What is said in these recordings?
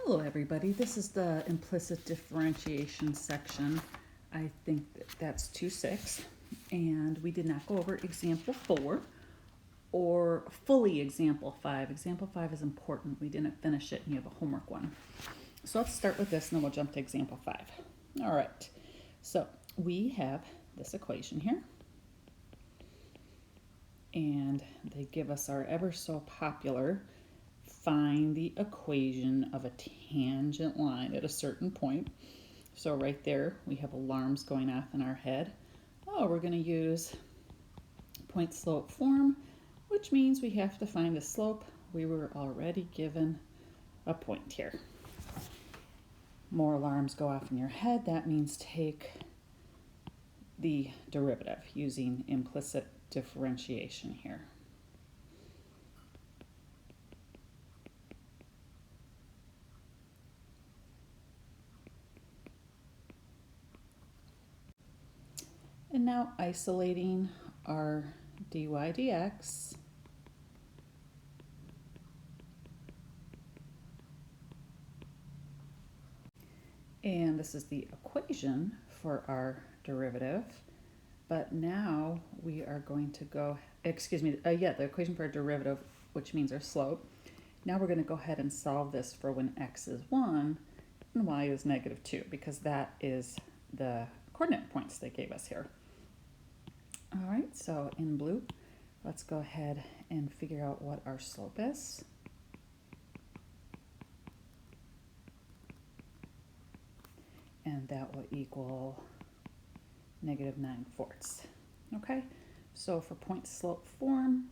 Hello everybody, this is the implicit differentiation section. I think that's 2-6, and we did not go over example 4 or fully example 5. Example 5 is important. We didn't finish it and you have a homework one. So let's start with this and then we'll jump to example 5. All right, so we have this equation here, and they give us our ever so popular find the equation of a tangent line at a certain point. So right there, we have alarms going off in our head. Oh, we're going to use point slope form, which means we have to find the slope. We were already given a point here. More alarms go off in your head. That means take the derivative using implicit differentiation here. And now isolating our dy dx, and this is the equation for our derivative, but now we are going to go, the equation for our derivative, which means our slope. Now we're going to go ahead and solve this for when x is 1 and y is -2, because that is the coordinate points they gave us here. All right, so in blue, let's go ahead and figure out what our slope is. And that will equal -9/4. Okay, so for point slope form,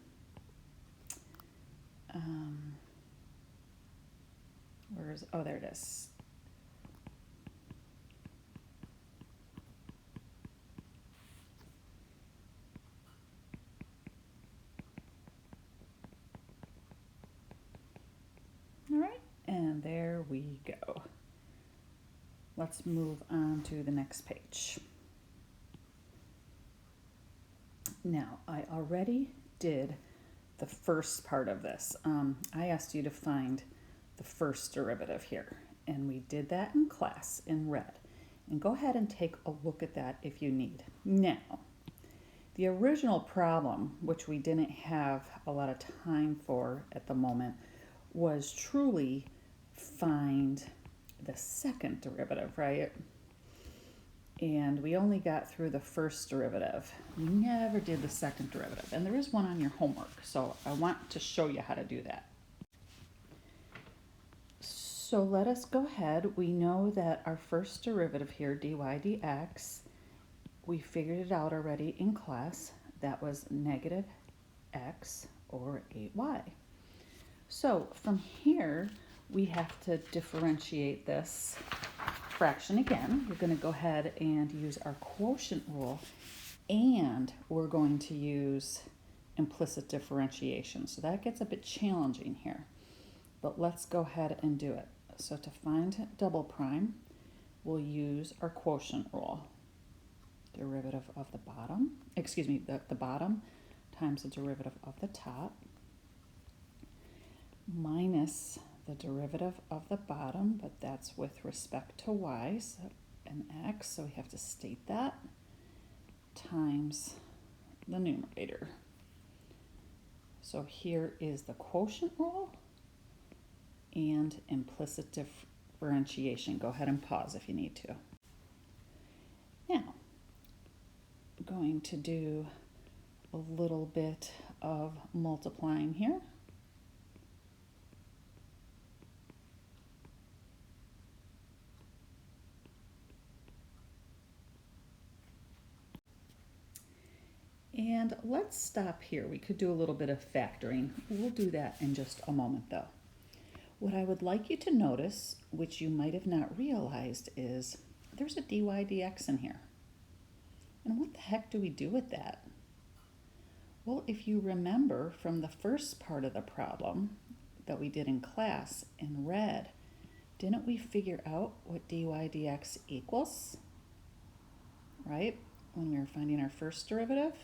there it is. All right, and there we go. Let's move on to the next page. Now, I already did the first part of this. I asked you to find the first derivative here, and we did that in class in red. And go ahead and take a look at that if you need. Now, the original problem, which we didn't have a lot of time for at the moment, was truly find the second derivative, right? And we only got through the first derivative. We never did the second derivative. And there is one on your homework, so I want to show you how to do that. So let us go ahead. We know that our first derivative here, dy dx, we figured it out already in class. That was -x or 8y. So from here, we have to differentiate this fraction again. We're going to go ahead and use our quotient rule, and we're going to use implicit differentiation. So that gets a bit challenging here, but let's go ahead and do it. So to find double prime, we'll use our quotient rule. Derivative of the bottom, the bottom times the derivative of the top minus the derivative of the bottom, but that's with respect to y, so an x, so we have to state that, times the numerator. So here is the quotient rule and implicit differentiation. Go ahead and pause if you need to. Now, I'm going to do a little bit of multiplying here. And let's stop here. We could do a little bit of factoring. We'll do that in just a moment though. What I would like you to notice, which you might have not realized, is there's a dy dx in here. And what the heck do we do with that? Well, if you remember from the first part of the problem that we did in class in red, didn't we figure out what dy dx equals? Right? When we were finding our first derivative?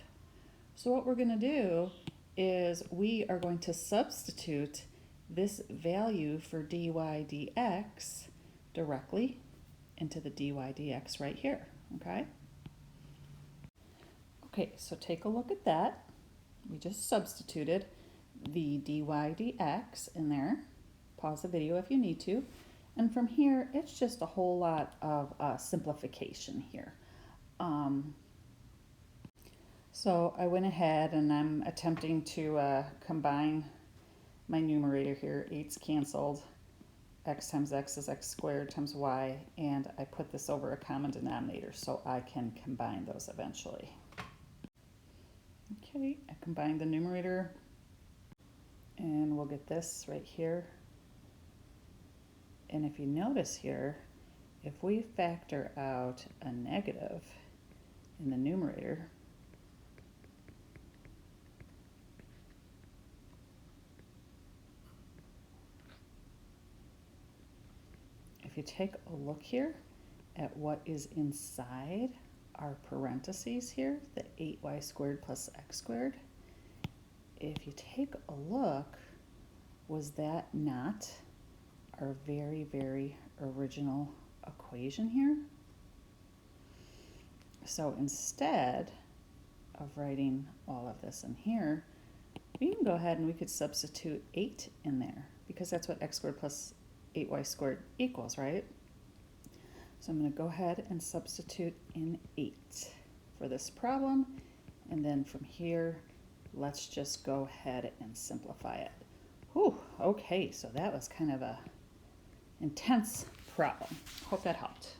So what we're going to do is we are going to substitute this value for dy dx directly into the dy dx right here, okay? Okay, so take a look at that. We just substituted the dy dx in there. Pause the video if you need to. And from here, it's just a whole lot of simplification here. So I went ahead and I'm attempting to combine my numerator here. 8's canceled. X times x is x squared times y, and I put this over a common denominator so I can combine those eventually. Okay, I combined the numerator, and we'll get this right here. And if you notice here, if we factor out a negative in the numerator, if you take a look here at what is inside our parentheses here, the 8y squared plus x squared, if you take a look, was that not our very, very original equation here? So instead of writing all of this in here, we can go ahead and we could substitute 8 in there, because that's what x squared plus 8y squared equals, right? So I'm going to go ahead and substitute in 8 for this problem, and then from here, let's just go ahead and simplify it. Whew, okay, so that was kind of a intense problem. Hope that helped.